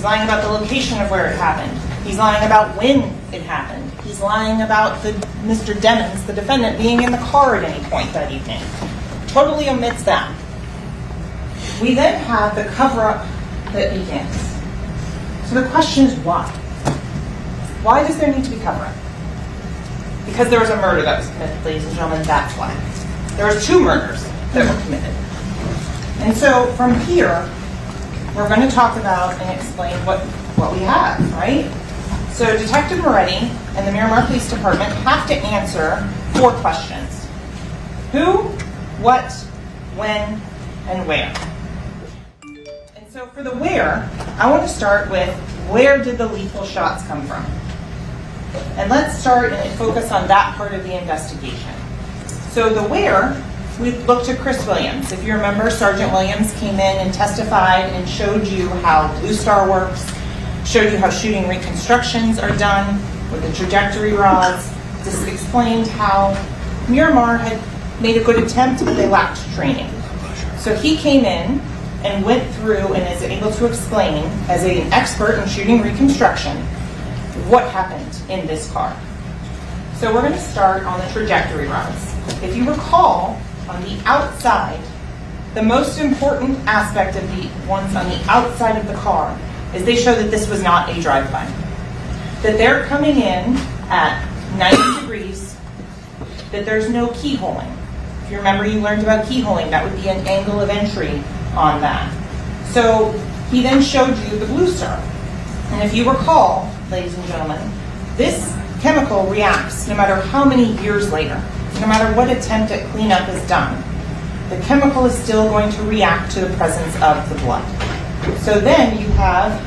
He's lying about the location of where it happened. He's lying about when it happened. He's lying about Mr. Demons, the defendant, being in the car at any point that evening. Totally omits that. We then have the cover-up that begins. So the question is why? Why does there need to be cover-up? Because there was a murder that was committed, ladies and gentlemen, that's why. There were 2 murders that were committed. And so from here, we're going to talk about and explain what we have, right? So Detective Moretti and the Miramar Police Department have to answer 4 questions. Who, what, when, and where. And so for the where, I want to start with where did the lethal shots come from? And let's start and focus on that part of the investigation. So the where, we looked at Chris Williams. If you remember, Sergeant Williams came in and testified and showed you how Blue Star works, showed you how shooting reconstructions are done with the trajectory rods. This explained how Miramar had made a good attempt, but they lacked training. So he came in and went through and is able to explain, as an expert in shooting reconstruction, what happened in this car. So we're going to start on the trajectory rods. If you recall, on the outside, the most important aspect of the ones on the outside of the car is they show that this was not a drive-by. That they're coming in at 90 degrees, that there's no keyholing. If you remember, you learned about keyholing, that would be an angle of entry on that. So he then showed you the Blue Star. And if you recall, ladies and gentlemen, this chemical reacts no matter how many years later, no matter what attempt at cleanup is done, the chemical is still going to react to the presence of the blood. So then you have